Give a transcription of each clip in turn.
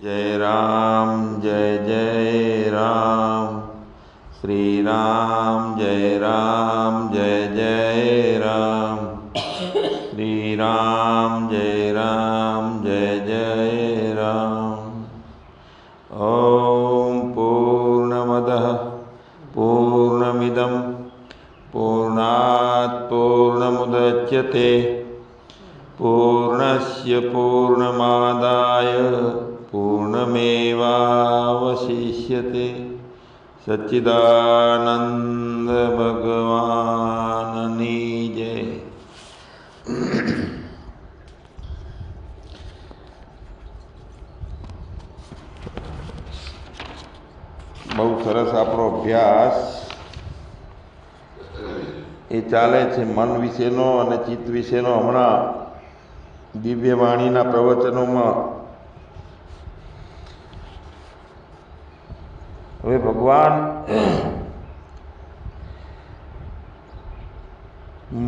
जय जय राम। श्री राम जय जय राम। श्री राम जय जय राम। ओम पूर्णमदः पूर्णमिदं पूर्णात् पूर्णमुदच्यते पूर्णस्य पूर्णमादाय पूर्णमेवावशिष्यते। सच्चिदानंद भगवाननी जय। बहु सरस આપણો અભ્યાસ એ ચાલે છે મન વિશેનો અને ચિત્ત વિશેનો। હમણાં દિવ્યવાણીના પ્રવચનોમાં હવે ભગવાન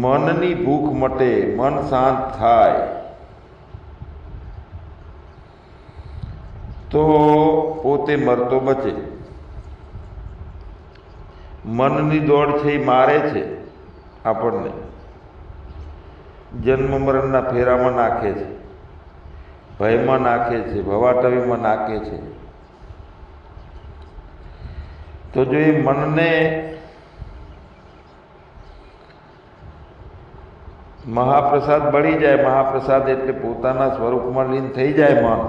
મનની ભૂખ મટે, મન શાંત થાય તો પોતે મરતો બચે। મનની દોડ છે એ મારે છે, આપણને જન્મ મરણના ફેરામાં નાખે છે, ભયમાં નાખે છે, ભવાટવીમાં નાખે છે। તો જો એ મનને મહાપ્રસાદ બળી જાય, મહાપ્રસાદ એટલે પોતાના સ્વરૂપમાં લીન થઈ જાય મન।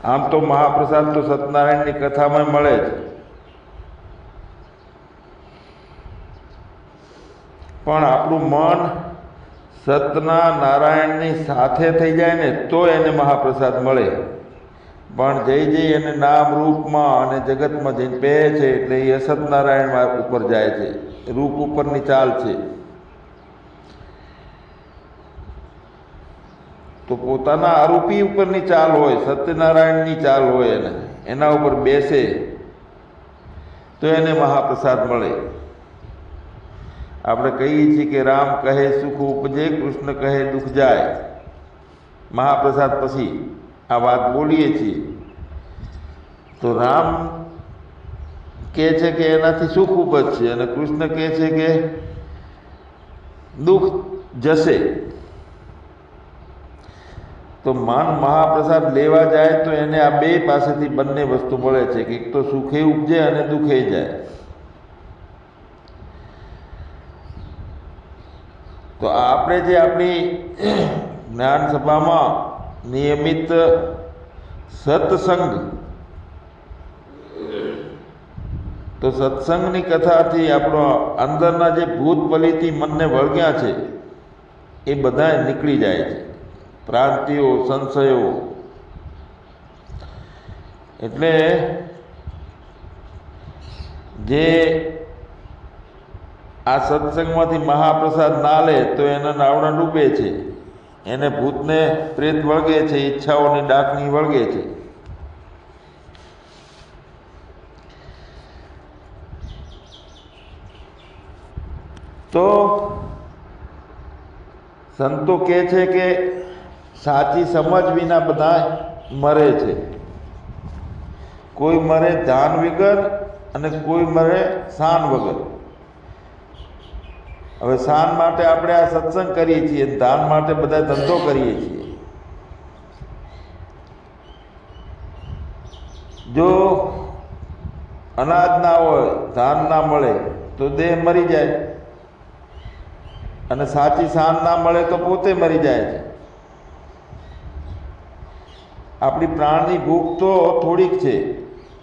આમ તો મહાપ્રસાદ તો સત્યનારાયણની કથામાં મળે છે, પણ આપણું મન સતના નારાયણની સાથે થઈ જાય ને તો એને મહાપ્રસાદ મળે। પણ જઈ એને નામ રૂપમાં અને જગતમાં જઈને પહે છે એટલે એ સતનારાયણ ઉપર જાય છે, રૂપ ઉપરની ચાલ છે। તો પોતાના આરોપી ઉપરની ચાલ હોય, સત્યનારાયણની ચાલ હોય, એને એના ઉપર બેસે તો એને મહાપ્રસાદ મળે। આપણે કહીએ છીએ કે રામ કહે સુખ ઉપજે, કૃષ્ણ કહે દુઃખ જાય। મહાપ્રસાદ પછી આ વાત બોલીએ છીએ તો રામ કહે છે કે એનાથી સુખ ઉપજશે અને કૃષ્ણ કહે છે કે દુઃખ જશે। તો મન મહાપ્રસાદ લેવા જાય તો એને આ બે પાસેથી બંને વસ્તુ મળે છે કે એક તો સુખે ઉપજે અને દુઃખે જાય। તો આપણે જે આપણી જ્ઞાન સભામાં નિયમિત સત્સંગ, તો સત્સંગની કથાથી આપણો અંદરના જે ભૂત પલિતી મનને વળગ્યા છે એ બધા નીકળી જાય છે, ભ્રાંતિઓ, સંશયો। એટલે જે આ સત્સંગમાંથી મહાપ્રસાદ ના લે તો એના નાવડા ડૂબે છે, એને ભૂતને પ્રેત વળગે છે, ઈચ્છાઓની ડાકણી વળગે છે। તો સંતો કહે છે કે સાચી સમજ વિના બધા મરે છે। કોઈ મરે ધ્યાન વગર અને કોઈ મરે શાન વગર। હવે શાન માટે આપણે આ સત્સંગ કરીએ છીએ, દાન માટે બધા ધંધો કરીએ છીએ। જો અનાજ ના હોય, ધાન ના મળે તો દેહ મરી જાય, અને સાચી શાન ના મળે તો પોતે મરી જાય છે। આપણી પ્રાણની ભૂખ તો થોડીક છે,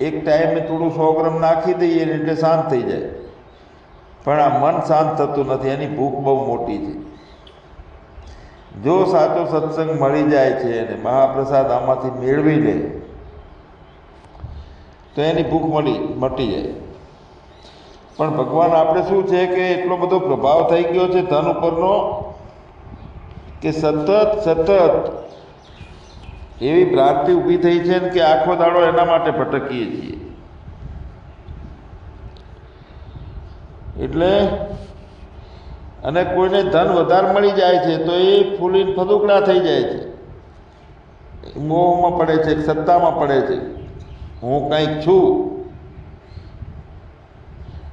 એક ટાઈમે થોડું 100 ગ્રામ નાખી દઈએ એટલે શાંત થઈ જાય, પણ આ મન શાંત થતું નથી, એની ભૂખ બહુ મોટી છે। જો સાચો સત્સંગ મળી જાય છે અને મહાપ્રસાદ આમાંથી મેળવી લે તો એની ભૂખ મટી જાય। પણ ભગવાન આપણે શું છે કે એટલો બધો પ્રભાવ થઈ ગયો છે ધન ઉપરનો કે સતત એવી ભ્રાંતિ ઊભી થઈ છે કે આખો દાડો એના માટે ભટકીએ છીએ। એટલે અને કોઈને ધન વધારે મળી જાય છે તો એ ફૂલીને ફદુકડા થઈ જાય છે। મોહમાં પડે છે, સત્તામાં પડે છે, હું કંઈક છું.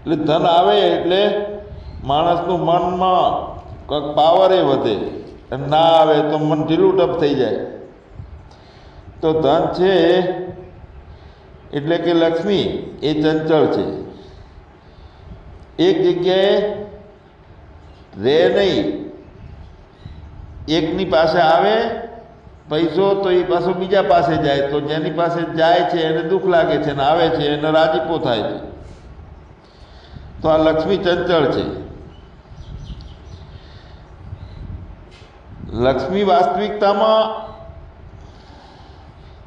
એટલે ધન આવે એટલે માણસનું મનમાં કંઈક પાવર એ વધે, અને ના આવે તો મન ઢીલું ટપ થઈ જાય. તો ધન છે એટલે કે લક્ષ્મી એ ચંચળ છે, એક જગ્યાએ રહે નહીં. એકની પાસે આવે પૈસો તો એ પાછો બીજા પાસે જાય, તો જેની પાસે જાય છે એને દુઃખ લાગે છે, ને આવે છે એને રાજીપો થાય છે. તો આ લક્ષ્મી ચંચળ છે. લક્ષ્મી વાસ્તવિકતામાં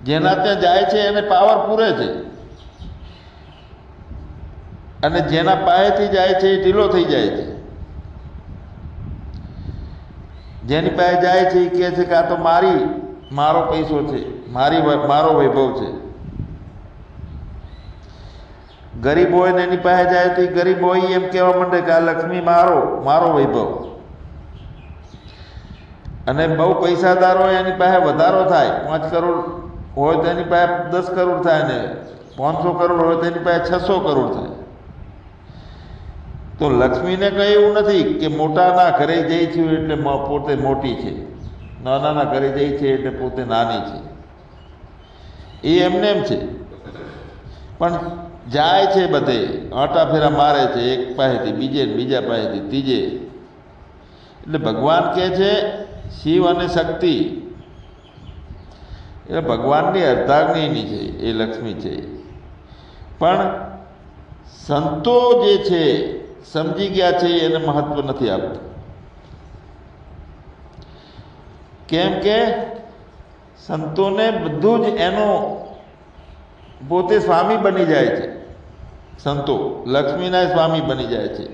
જેના ત્યાં જાય છે એને પાવર પૂરે છે, અને જેના પાસેથી જાય છે એ ઢીલો થઈ જાય છે. જેની પાસે જાય છે એ કહે છે કે આ તો મારો પૈસો છે, મારો વૈભવ છે. ગરીબ હોય ને એની પાસે જાય તો એ ગરીબ હોય એમ કહેવા માંડે કે આ લક્ષ્મી મારો વૈભવ. અને બહુ પૈસાદાર હોય એની પાસે વધારો થાય, 5 કરોડ હોય તો એની પાસે 10 કરોડ થાય, ને 500 કરોડ હોય તો એની પાસે 600 કરોડ થાય. તો લક્ષ્મીને કંઈ એવું નથી કે મોટાના ઘરે જઈ છું એટલે પોતે મોટી છે, નાનાના ઘરે જઈ છે એટલે પોતે નાની છે. એ એમને એમ છે, પણ જાય છે બધે, આંટા ફેરા મારે છે, એક પાસેથી બીજે, બીજા પાસેથી ત્રીજે. એટલે ભગવાન કહે છે શિવ અને શક્તિ એ ભગવાનની અર્ધાંગિની છે, એ લક્ષ્મી છે. પણ સંતો જે છે સમજી ગયા છે એને મહત્વ નથી આપતું. કેમ કે સંતોને બધું જ એનો પોતે સ્વામી બની જાય છે. સંતો લક્ષ્મીના સ્વામી બની જાય છે.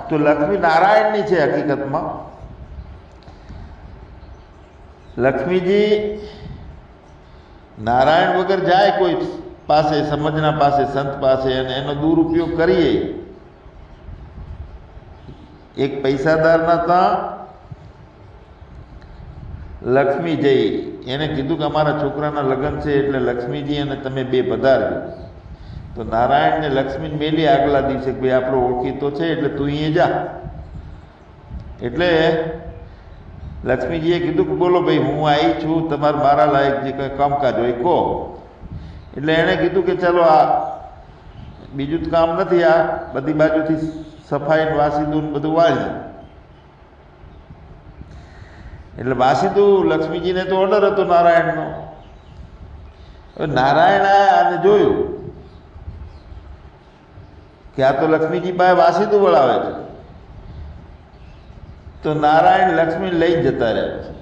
તો લક્ષ્મી નારાયણની છે હકીકતમાં. લક્ષ્મીજી નારાયણ વગર જાય કોઈ પાસે, સમજના પાસે, સંત પાસે, અને એનો દુરુપયોગ કરીએ. એક પૈસાદારના ત્યાં લક્ષ્મી જઈ એને કીધું કે અમારા છોકરાના લગ્ન છે એટલે લક્ષ્મીજી અને તમે 2 પધારજો. તો નારાયણને લક્ષ્મીને મેલી આગલા દિવસે કે ભાઈ આપણો ઓળખીતો છે એટલે તું અહીંયા જા. એટલે લક્ષ્મીજીએ કીધું કે બોલો ભાઈ હું આવી છું, તમારે મારા લાયક જે કંઈ કામકાજ હોય કહો. એટલે એણે કીધું કે ચાલો આ બીજું જ કામ નથી, આ બધી બાજુથી સફાઈ વાસીદું બધું વાળી. એટલે વાસીદું લક્ષ્મીજીને તો ઓર્ડર હતો નારાયણનો. હવે નારાયણ આયા અને જોયું કે આ તો લક્ષ્મીજી પાસે વાસીદું વળાવે છે. તો નારાયણ લક્ષ્મી લઈ જતા રહ્યા છે.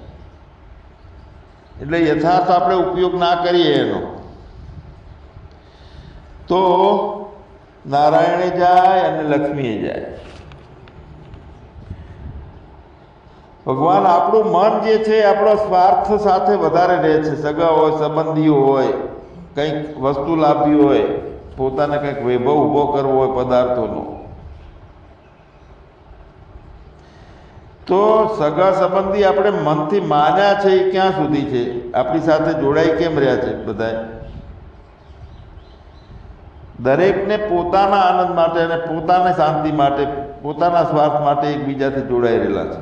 એટલે યથાર્થ આપણે ઉપયોગ ના કરીએ એનો, તો નારાયણે જાય અને લક્ષ્મીએ જાય. ભગવાન આપણું મન જે છે આપણો સ્વાર્થ સાથે વધારે રહે છે. સગા હોય, સંબંધીઓ હોય, કંઈક વસ્તુ લાવવી હોય, પોતાને કંઈક વૈભવ ઊભો કરવો હોય પદાર્થોનો, તો સગા સંબંધી આપણે મનથી માન્યા છે એ ક્યાં સુધી છે, આપણી સાથે જોડાઈ કેમ રહ્યા છે બધાય. દરેકને પોતાના આનંદ માટે અને પોતાની શાંતિ માટે, પોતાના સ્વાર્થ માટે એકબીજાથી જોડાઈ રહેલા છે.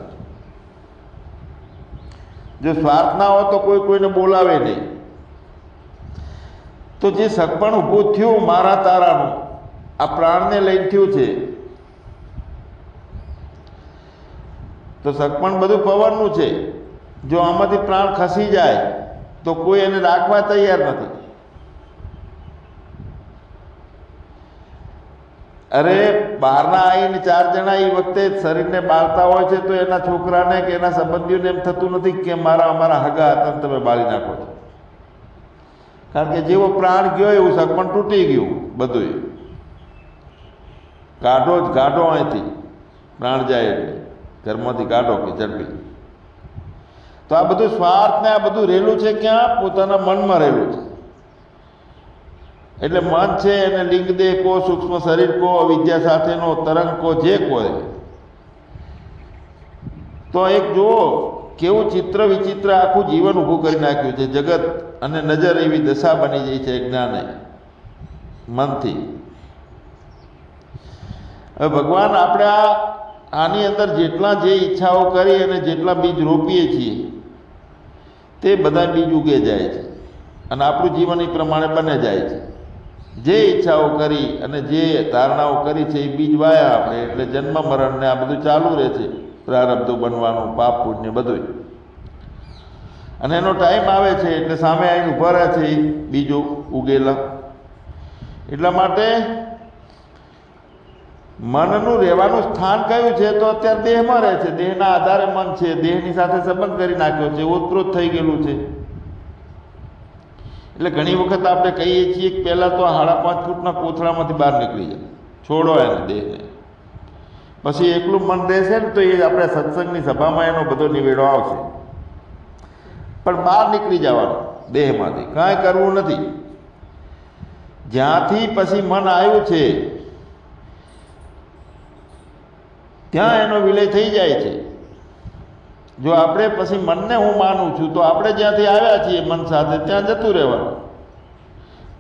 જો સ્વાર્થ ના હોય તો કોઈ કોઈને બોલાવે નહીં. તો જે સગપણ ઊભું થયું મારા તારાનું, આ પ્રાણને લઈને થયું છે. તો સગપણ બધું પવનનું છે. જો આમાંથી પ્રાણ ખસી જાય તો કોઈ એને રાખવા તૈયાર નથી. અરે બહારના આવીને 4 જણા એ વખતે શરીરને બાળતા હોય છે તો એના છોકરાને કે એના સંબંધીઓને એમ થતું નથી કે અમારા હગા હતા તમે બાળી નાખો છો. કારણ કે જેવો પ્રાણ ગયો એવું સગપણ તૂટી ગયું. બધું કાઢો જ કાઢો, અહીંથી પ્રાણ જાય એટલે ઘરમાંથી કાઢો કે ઝડપી. તો આ બધું સ્વાર્થ ને આ બધું રહેલું છે ક્યાં? પોતાના મનમાં રહેલું છે. એટલે મન છે એને લિંગ દેહ કો, સૂક્ષ્મ શરીર કો, અવિદ્યા સાથેનો તરંગ કો, જે કોઈ. તો એક જુઓ કેવું ચિત્ર વિચિત્ર આખું જીવન ઊભું કરી નાખ્યું છે જગત, અને નજર એવી દશા બની જાય છે જ્ઞાને મનથી. હવે ભગવાન આપણે આની અંદર જેટલા જે ઈચ્છાઓ કરી અને જેટલા બીજ રોપીએ છીએ તે બધા બીજ ઉગે જાય છે અને આપણું જીવન એ પ્રમાણે બને જાય છે. જે ઈચ્છાઓ કરી અને જે ધારણાઓ કરી છે એ બીજ વાયા આપણે, એટલે જન્મ મરણ ને આ બધું ચાલુ રહે છે, પ્રારબ્ધો બનવાનું, પાપ પુણ્ય બધું. અને એનો ટાઈમ આવે છે એટલે સામે આવીને ઉભા રહે છે એ બીજો ઉગેલા. એટલા માટે મનનું રહેવાનું સ્થાન કયું છે તો અત્યારે દેહમાં રહે છે. દેહના આધારે મન છે, દેહની સાથે સંબંધ કરી નાખ્યો છે, ઓતપ્રોત થઈ ગયેલું છે. એટલે ઘણી વખત આપણે કહીએ છીએ કે પહેલાં તો 5.5 ફૂટના કોથળામાંથી બહાર નીકળી જાય, છોડો એને દેહને, પછી એકલું મન રહેશે ને તો એ આપણે સત્સંગની સભામાં એનો બધો નિવેડો આવશે. પણ બહાર નીકળી જવાનું દેહમાંથી, કાંઈ કરવું નથી. જ્યાંથી પછી મન આવ્યું છે ત્યાં એનો વિલય થઈ જાય છે. જો આપણે પછી મનને હું માનું છું તો આપણે જ્યાંથી આવ્યા છીએ મન સાથે ત્યાં જતું રહેવાનું.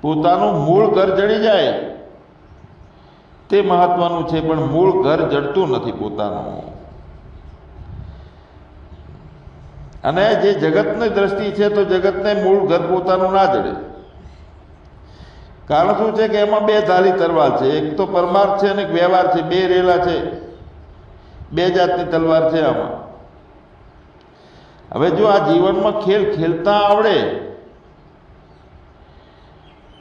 પોતાનું મૂળ ઘર જડી જાય તે મહત્વનું છે, પણ મૂળ ઘર જડતું નથી પોતાનું. અને જે જગતની દ્રષ્ટિ છે તો જગતને મૂળ ઘર પોતાનું ના જડે. કારણ શું છે કે એમાં બે ધારી તલવાર છે, એક તો પરમાર્થ છે અને એક વ્યવહાર છે, બે રેલા છે, બે જાતની તલવાર છે આમાં. હવે જો આ જીવનમાં ખેલ ખેલતા આવડે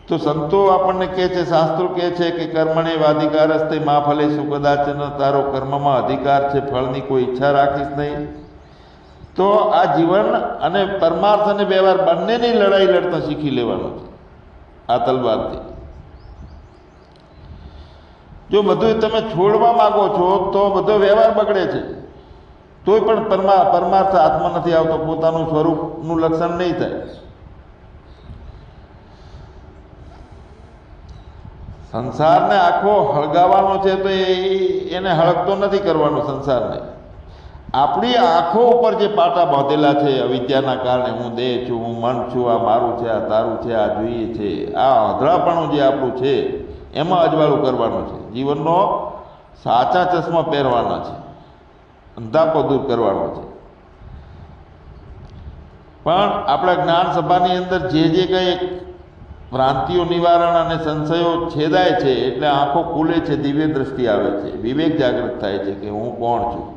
તો સંતો આપણને કહે છે, શાસ્ત્રો કહે છે કે કર્મણે વાધિકારસ્તે મા ફલે સુકદાચન, તારો કર્મમાં અધિકાર છે, ફળની કોઈ ઈચ્છા રાખીશ નહીં. તો આ જીવન અને પરમાર્થ અને વ્યવહાર બંનેની લડાઈ લડતા શીખી લેવાનું છે આ તલવારથી. જો બધું તમે છોડવા માગો છો તો બધો વ્યવહાર બગડે છે, તોય પણ પરમાર્થ હાથમાં નથી આવતો, પોતાનું સ્વરૂપનું લક્ષણ નહીં થાય. સંસારને આખો હળગાવવાનો છે તો એને હળગતો નથી કરવાનો સંસારને. આપણી આંખો ઉપર જે પાટા બાંધેલા છે અવિદ્યાના કારણે, હું દેહ છું, હું મન છું, આ મારું છે, આ તારું છે, આ જોઈએ છે, આ અધળાપણું જે આપણું છે એમાં અજવાળું કરવાનું છે. જીવનનો સાચા ચશ્મા પહેરવાના છે, અંધાપો દૂર કરવાનો છે. પણ આપણા જ્ઞાન સભાની અંદર જે કંઈ ભ્રાંતિઓ નિવારણ અને સંશયો છેદાય છે એટલે આંખો ખુલે છે, દિવ્ય દ્રષ્ટિ આવે છે, વિવેક જાગૃત થાય છે કે હું કોણ છું.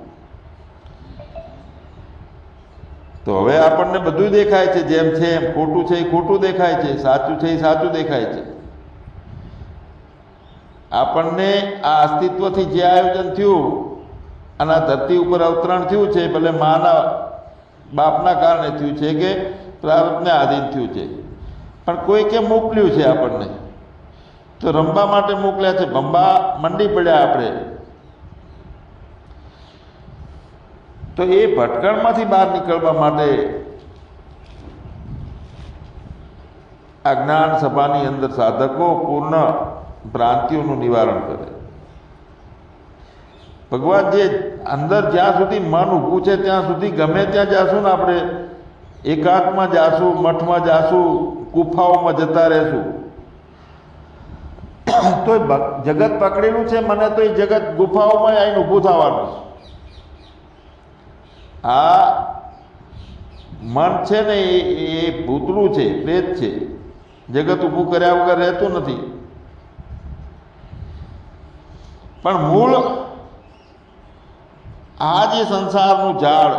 તો હવે આપણને બધું દેખાય છે, જેમ છે એમ. ખોટું છે એ ખોટું દેખાય છે, સાચું છે એ સાચું દેખાય છે. આપણને આ અસ્તિત્વથી જે આયોજન થયું અને આ ધરતી ઉપર અવતરણ થયું છે, ભલે માના બાપના કારણે થયું છે કે પ્રારબ્ધને આધીન થયું છે, પણ કોઈ કે મોકલ્યું છે આપણને, તો રમવા માટે મોકલ્યા છે. ભંબા મંડી પડ્યા આપણે, તો એ ભટકણમાંથી બહાર નીકળવા માટે આ જ્ઞાન સભાની અંદર સાધકો પૂર્ણ ભ્રાંતિઓનું નિવારણ કરે. ભગવાન જે અંદર જ્યાં સુધી મન ઊભું છે ત્યાં સુધી ગમે ત્યાં જાશું ને આપણે, એકાંતમાં જાશું, મઠમાં જાશું, ગુફાઓમાં જતા રહેશું, તો જગત પકડેલું છે મને, તો એ જગત ગુફાઓમાં આવીને ઊભું થવાનું. આ મન છે ને એ ભૂતળું છે, પ્રેત છે, જગત ઊભું કર્યા વગર રહેતું નથી. પણ મૂળ આ જે સંસારનું ઝાડ,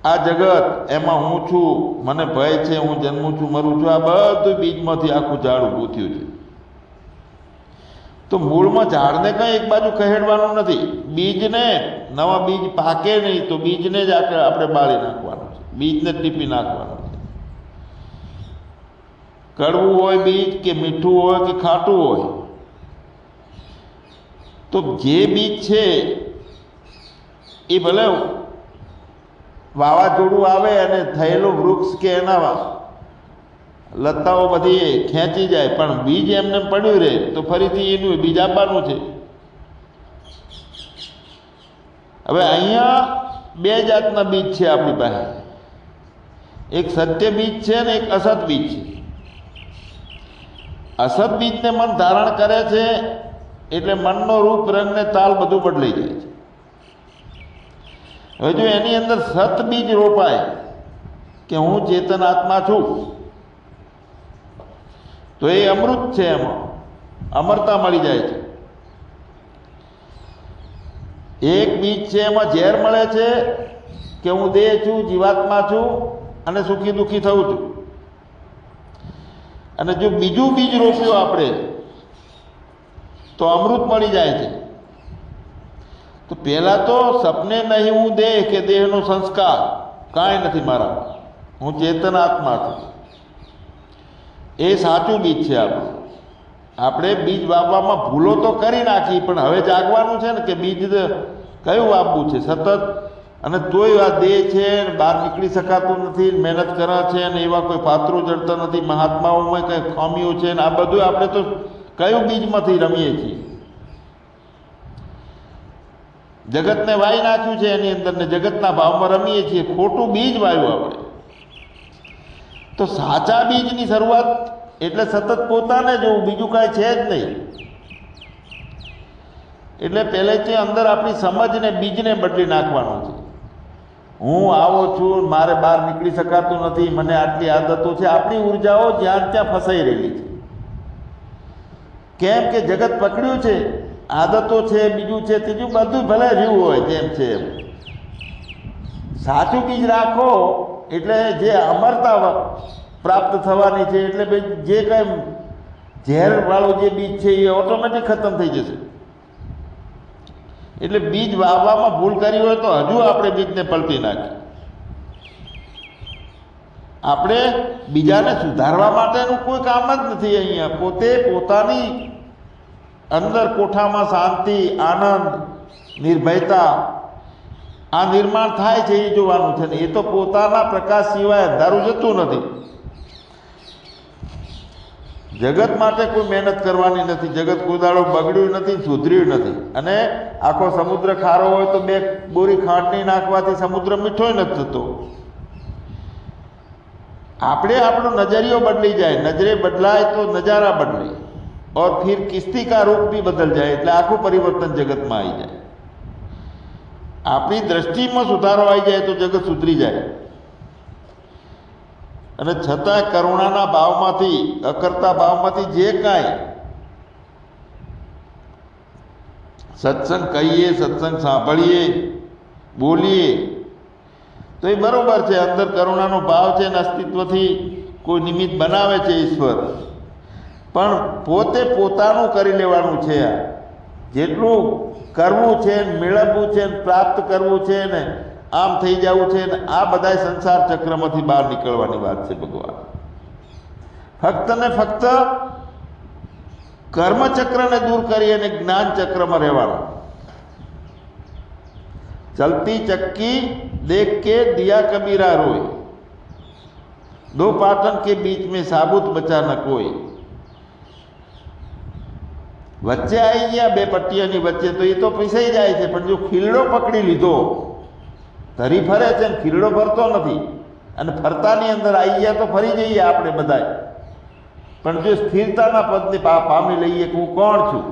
આ જગત, એમાં હું છું, મને ભય છે, હું જન્મું છું, મરું છું, આ બધું બીજમાંથી આખું ઝાડ ઊભું થયું છે. તો મૂળમાં ઝાડને કંઈ એક બાજુ ખહેડવાનું નથી. બીજને, નવા બીજ પાકે નહીં તો બીજને જ આપણે બાળી નાખવાનું છે, બીજને જ ટીપી નાખવાનું છે. કડવું હોય બીજ કે મીઠું હોય કે ખાટું હોય, તો જે બીજ છે એ ભલે વાવાઝોડું આવે અને થયેલું વૃક્ષ કે એના લતાઓ બધી ખેંચી જાય, પણ બીજ એમને પડ્યું રહે તો ફરીથી એનું બીજ આપવાનું છે. હવે અહીંયા બે જાતના બીજ છે આપણી પાસે. એક સત્ય બીજ છે ને એક અસત બીજ છે. અસત બીજને મન ધારણ કરે છે એટલે મનનો રૂપ, રંગ ને તાલ બધું બદલાઈ જાય છે. હવે જો એની અંદર સત બીજ રોપાય કે હું ચેતન આત્મા છું, તો એ અમૃત છે, એમાં અમરતા મળી જાય છે. એક બીજ છે એમાં ઝેર મળે છે કે હું દેહ છું, જીવાત્મા છું અને સુખી દુઃખી થઉં છું. અને જો બીજું બીજ રોપ્યું આપણે તો અમૃત મળી જાય છે. તો પહેલાં તો સપને નહીં હું દેહ કે દેહનો સંસ્કાર કાંઈ નથી મારા, હું ચેતન આત્મા છું. એ સાચું બીજ છે આપણું. આપણે બીજ વાવવામાં ભૂલો તો કરી નાખી, પણ હવે જાગવાનું છે ને કે બીજ કયું વાવવું છે સતત. અને તોય આ દેહ છે, બહાર નીકળી શકાતું નથી, મહેનત કરે છે ને એવા કોઈ પાત્રો જડતા નથી, મહાત્માઓમાં કંઈ ખામીઓ છે ને આ બધું આપણે તો કયું બીજમાંથી રમીએ છીએ. જગતને વાઈ નાખ્યું છે એની અંદર ને જગતના ભાવમાં રમીએ છીએ, ખોટું બીજ વાવ્યું આપણે. તો સાચા બીજની શરૂઆત એટલે સતત પોતાને જોવું, બીજું કાંઈ છે જ નહીં. એટલે પહેલેથી અંદર આપણી સમજને બીજને બદલી નાખવાનું છે. હું આવો છું, મારે બહાર નીકળી શકાતું નથી, મને આટલી આદતો છે. આપણી ઉર્જાઓ જ્યાં ત્યાં ફસાઈ રહેલી છે. કેમ કે જગત પકડ્યું છે, આદતો છે, બીજું છે, ત્રીજું બધું ભલે રહ્યું હોય જેમ છે એમ. સાચું બીજ રાખો એટલે જે અમરતા પ્રાપ્ત થવાની છે. એટલે જે કંઈ ઝેરવાળું જે બીજ છે એ ઓટોમેટિક ખતમ થઈ જશે. એટલે બીજ વાવવામાં ભૂલ કરી હોય તો હજુ આપણે બીજને પલટી નાખીએ. આપણે બીજાને સુધારવા માટેનું કોઈ કામ જ નથી અહીંયા. પોતે પોતાની અંદર કોઠામાં શાંતિ, આનંદ, નિર્ભયતા આ નિર્માણ થાય છે એ જોવાનું છે ને. એ તો પોતાના પ્રકાશ સિવાય અંધારું જતું નથી. જગત માટે કોઈ મહેનત કરવાની નથી. જગત કોઈ દાડો બગડ્યું નથી, સુધર્યું નથી. અને આખો સમુદ્ર ખારો હોય તો 2 બોરી ખાંડની નાખવાથી સમુદ્ર મીઠોય નથી થતો. આપણે આપણો નજરિયો બદલી જાય, નજરે બદલાય તો નજારા બદલે, और फिर किस्ती का रूप भी बदल जाए. એટલે આખું પરિવર્તન જગતમાં આવી જાય. આપણી દ્રષ્ટિમાં સુધારો આવી જાય તો જગત સુધરી જાય. અને છતાં કરુણાના ભાવમાંથી, અકર્તા ભાવમાંથી જે કાંઈ સત્સંગ કહીએ, સત્સંગ સાંભળીએ, બોલીએ તો એ બરોબર છે. અંદર કરુણાનો ભાવ છે અને અસ્તિત્વથી કોઈ નિમિત્ત બનાવે છે ઈશ્વર. પણ પોતે પોતાનું કરી લેવાનું છે. આ જેટલું કરવું છે, મેળવવું છે, પ્રાપ્ત કરવું છે ને આમ થઈ જવું છે ને આ બધા સંસાર ચક્રમાંથી બહાર નીકળવાની વાત છે ભગવાન. ફક્ત ને ફક્ત કર્મચક્રને દૂર કરી અને જ્ઞાન ચક્રમાં રહેવાનું. ચલતી ચક્કી દેખ કે દિયા કબીરા રોય, 2 पाटन के बीच में साबुत बचा न कोई. વચ્ચે આવી ગયા 2 પટ્ટીઓની વચ્ચે તો એ તો પીસાઈ જાય છે. પણ જો ખીલડો પકડી લીધો, ધરી ફરે છે ને ખીલડો ફરતો નથી, અને ફરતાની અંદર આવી ગયા તો ફરી જઈએ આપણે બધાય. પણ જો સ્થિરતાના પદને પામી લઈએ કે હું કોણ છું,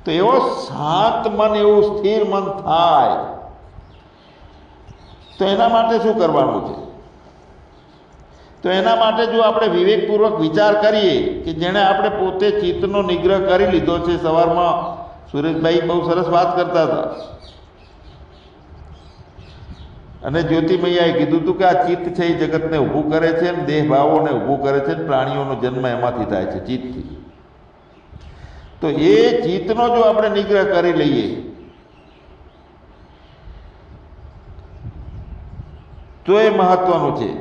તો એવો શાંત મન, એવું સ્થિર મન થાય. તો એના માટે શું કરવાનું છે? તો એના માટે જો આપણે વિવેકપૂર્વક વિચાર કરીએ કે જેણે આપણે પોતે ચિત્તનો નિગ્રહ કરી લીધો છે. સવારમાં સુરેશભાઈ બહુ સરસ વાત કરતા હતા, અને જ્યોતિમૈયાએ કીધું હતું કે આ ચિત્ત છે એ જગતને ઊભું કરે છે, ને દેહ ભાવોને ઊભું કરે છે, પ્રાણીઓનો જન્મ એમાંથી થાય છે, ચિત્તથી. તો એ ચિત્તનો જો આપણે નિગ્રહ કરી લઈએ તો એ મહત્વનું છે.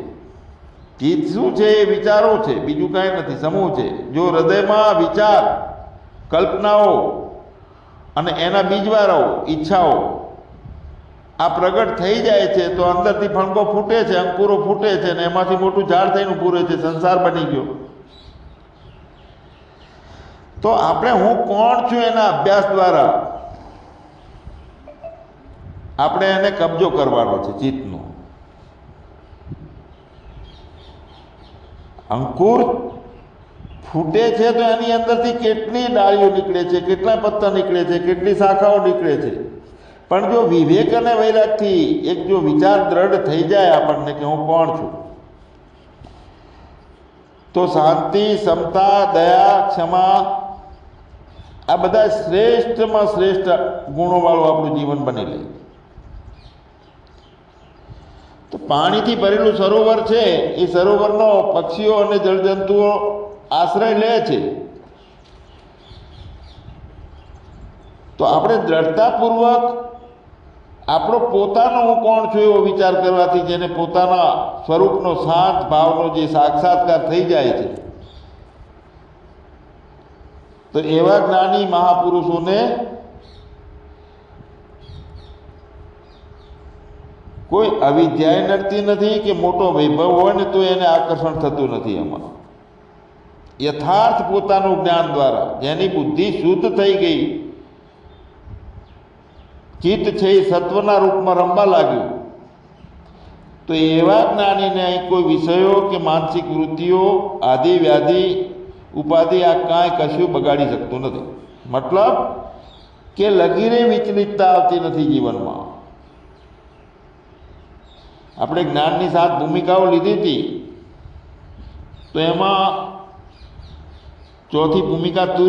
ચિત્ત શું છે? એ વિચારો છે, બીજું કાંઈ નથી, સમૂહ છે. જો હૃદયમાં વિચાર, કલ્પનાઓ અને એના બીજવાળો ઈચ્છાઓ આ પ્રગટ થઈ જાય છે તો અંદરથી ફણકો ફૂટે છે, અંકુરો ફૂટે છે, અને એમાંથી મોટું ઝાડ થઈને પૂરે છે, સંસાર બની ગયો. તો આપણે હું કોણ છું એના અભ્યાસ દ્વારા આપણે એને કબજો કરવાનો છે ચિત્તનો. અંકુર ફૂટે છે તો એની અંદરથી કેટલી ડાળીઓ નીકળે છે, કેટલા પત્તા નીકળે છે, કેટલી શાખાઓ નીકળે છે. પણ જો વિવેક અને વૈરાગથી એક જો વિચાર દ્રઢ થઈ જાય આપણને કે હું કોણ છું, તો શાંતિ, સમતા, દયા, ક્ષમા આ બધા શ્રેષ્ઠમાં શ્રેષ્ઠ ગુણોવાળું આપણું જીવન બની લે. તો પાણીથી ભરેલું સરોવર છે, એ સરોવરનો પક્ષીઓ અને જળજંતુઓ આશ્રય લે છે. તો આપણે દ્રઢતાપૂર્વક આપણો પોતાનો હું કોણ છું એવો વિચાર કરવાથી જેને પોતાના સ્વરૂપનો શાંત ભાવનો જે સાક્ષાત્કાર થઈ જાય છે, તો એવા જ્ઞાની મહાપુરુષોને કોઈ અવિદ્યાય નડતી નથી કે મોટો વૈભવ હોય ને તો એને આકર્ષણ થતું નથી. એમાં યથાર્થ પોતાનું જ્ઞાન દ્વારા જેની બુદ્ધિ શુદ્ધ થઈ ગઈ, ચિત્ત છે એ સત્વના રૂપમાં રમવા લાગ્યું, તો એવા જ્ઞાનીને અહીં કોઈ વિષયો કે માનસિક વૃત્તિઓ, આદિ વ્યાધિ, ઉપાધિ આ કાંઈ કશું બગાડી શકતું નથી. મતલબ કે લગીરે વિચલિતતા આવતી નથી જીવનમાં. આપણે જ્ઞાનની 7 ભૂમિકાઓ લીધી હતી, તો એમાં ચોથી ભૂમિકા તું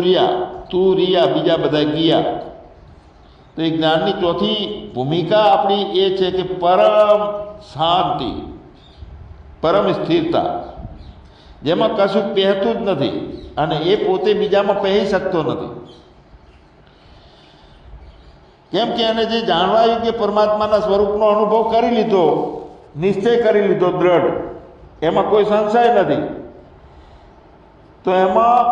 રિયા બીજા બધા ગયા. તો એ જ્ઞાનની ચોથી ભૂમિકા આપણી એ છે કે પરમ શાંતિ, પરમ સ્થિરતા, જેમાં કશું પહેતું જ નથી અને એ પોતે બીજામાં પહેરી શકતો નથી. કેમ કે એને જે જાણવા યોગ્ય પરમાત્માના સ્વરૂપનો અનુભવ કરી લીધો, નિશ્ચય કરી લીધો દ્રઢ, એમાં કોઈ સંશય નથી. તો એમાં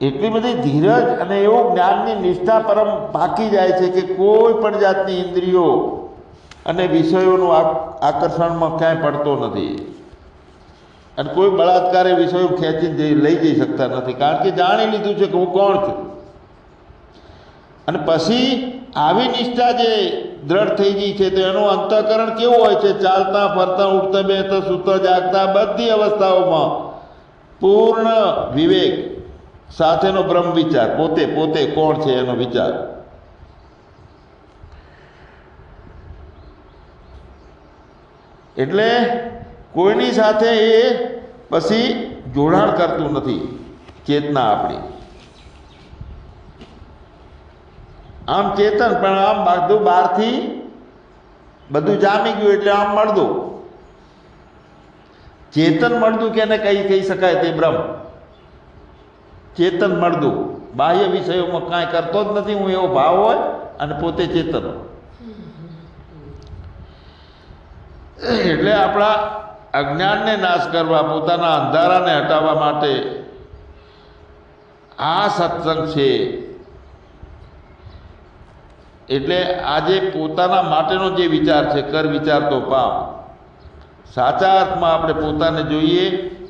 એટલી બધી ધીરજ અને એવું જ્ઞાનની નિષ્ઠા પરમ પાકી જાય છે કે કોઈ પણ જાતની ઇન્દ્રિયો અને વિષયોનું આકર્ષણમાં ક્યાંય પડતો નથી. અને કોઈ બળાત્કારે વિષયો ખેંચીને લઈ જઈ શકતા નથી, કારણ કે જાણી લીધું છે કે હું કોણ છું. અને પછી આવી નિષ્ઠા જે દ્રઢ થઈ ગઈ છે, તો એનું અંતઃકરણ કેવું હોય છે? ચાલતા, ફરતા, ઉઠતા, બેસતા, સૂતા, જાગતા બધી અવસ્થાઓમાં પૂર્ણ વિવેક સાથેનો બ્રહ્મ વિચાર, પોતે પોતે કોણ છે એનો વિચાર. એટલે કોઈની સાથે એ પછી જોડાણ કરતું નથી ચેતના આપણી. આમ ચેતન પણ આમ બધું બહારથી બધું જામી ગયું એટલે આમ મળદું ચેતન મળદું કે એને કહી શકાય તે બ્રહ્મ ચેતન મળદું. બાહ્ય વિષયોમાં કાંઈ કરતો જ નથી, હું એવો ભાવ હોય અને પોતે ચેતન. એટલે આપણા અજ્ઞાનને નાશ કરવા, પોતાના અંધારાને હટાવવા માટે આ સત્સંગ છે. એટલે આજે પોતાના માટેનો જે વિચાર છે, કર વિચાર તો પામ, સાચા અર્થમાં આપણે પોતાને જોઈએ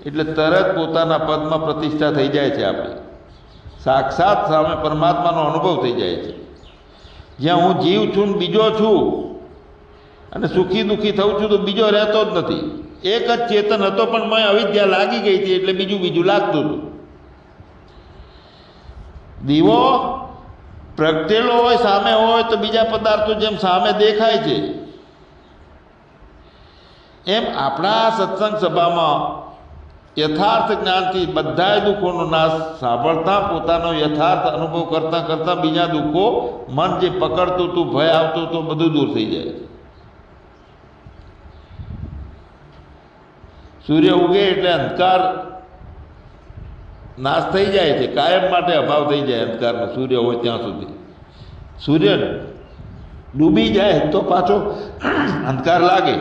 એટલે તરત પોતાના પદમાં પ્રતિષ્ઠા થઈ જાય છે. આપણે સાક્ષાત સામે પરમાત્માનો અનુભવ થઈ જાય છે. જ્યાં હું જીવ છું ને બીજો છું અને સુખી દુઃખી થઉં છું, તો બીજો રહેતો જ નથી. એક જ ચેતન હતો, પણ મેં અવિદ્યા લાગી ગઈ હતી એટલે બીજું લાગતું હતું. દીવો પ્રગટેલો હોય, સામે હોય, તો બીજા પદાર્થો જેમ સામે દેખાય છે, એમ આપણા સત્સંગ સભામાં યથાર્થ જ્ઞાનથી બધા દુઃખોનો નાશ સાંભળતા, પોતાનો યથાર્થ અનુભવ કરતાં કરતાં બીજા દુઃખો, મન જે પકડતું હતું, ભય આવતો હતો, બધું દૂર થઈ જાય. સૂર્ય ઉગે એટલે અંધકાર નાશ થઈ જાય છે, કાયમ માટે અભાવ થઈ જાય અંધકારનો, સૂર્ય હોય ત્યાં સુધી. સૂર્ય ડૂબી જાય તો પાછો અંધકાર લાગે.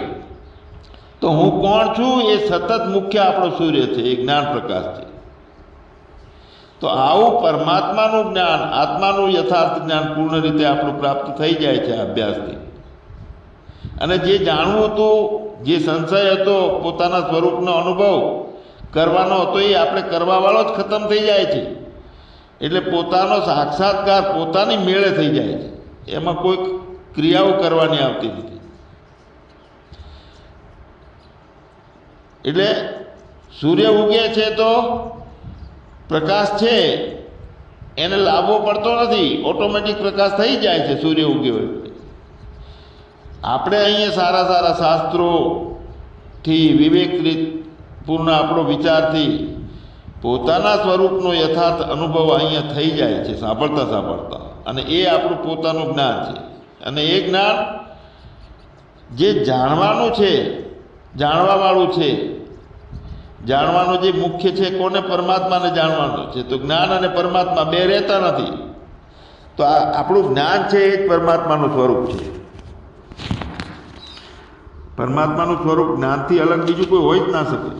તો હું કોણ છું એ સતત મુખ્ય આપણો સૂર્ય છે, એ જ્ઞાન પ્રકાશ છે. તો આવું પરમાત્માનું જ્ઞાન, આત્માનું યથાર્થ જ્ઞાન પૂર્ણ રીતે આપણું પ્રાપ્ત થઈ જાય છે અભ્યાસથી. અને જે જાણવું હતું, જે સંશય હતો, પોતાના સ્વરૂપનો અનુભવ કરવાનો હતો, એ આપણે કરવાવાળો જ ખતમ થઈ જાય છે. એટલે પોતાનો સાક્ષાત્કાર પોતાની મેળે થઈ જાય છે, એમાં કોઈ ક્રિયાઓ કરવાની આવતી નથી. એટલે સૂર્ય ઉગે છે તો પ્રકાશ છે એને લાવવો પડતો નથી, ઓટોમેટિક પ્રકાશ થઈ જાય છે સૂર્ય ઉગ્યો એટલે. આપણે અહીંયા સારા સારા શાસ્ત્રોથી વિવેકરીત પૂર્ણ આપણો વિચારથી પોતાના સ્વરૂપનો યથાર્થ અનુભવ અહીંયા થઈ જાય છે સાંભળતા સાંભળતા, અને એ આપણું પોતાનું જ્ઞાન છે. અને એ જ્ઞાન જે જાણવાનું છે, જાણવાવાળું છે, જાણવાનું જે મુખ્ય છે કોને? પરમાત્માને જાણવાનું છે. તો જ્ઞાન અને પરમાત્મા બે રહેતા નથી. તો આ આપણું જ્ઞાન છે એ જ પરમાત્માનું સ્વરૂપ છે. પરમાત્માનું સ્વરૂપ જ્ઞાનથી અલગ બીજું કોઈ હોય જ ના શકે.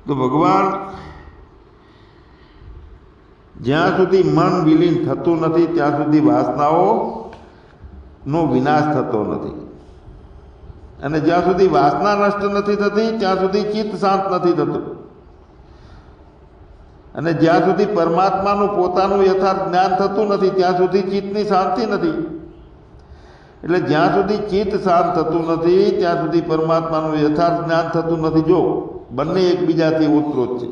તો ભગવાન જ્યાં સુધી મન વિલીન થતું નથી ત્યાં સુધી વાસનાઓનો વિનાશ થતો નથી, અને જ્યાં સુધી વાસના નષ્ટ નથી થતી ત્યાં સુધી ચિત્ત શાંત નથી થતું, અને જ્યાં સુધી પરમાત્માનું પોતાનું યથાર્થ જ્ઞાન થતું નથી ત્યાં સુધી ચિત્તની શાંતિ નથી. એટલે જ્યાં સુધી ચિત્ત શાંત થતું નથી ત્યાં સુધી પરમાત્માનું યથાર્થ જ્ઞાન થતું નથી. જો બંને એકબીજાથી ઓતપ્રોત છે.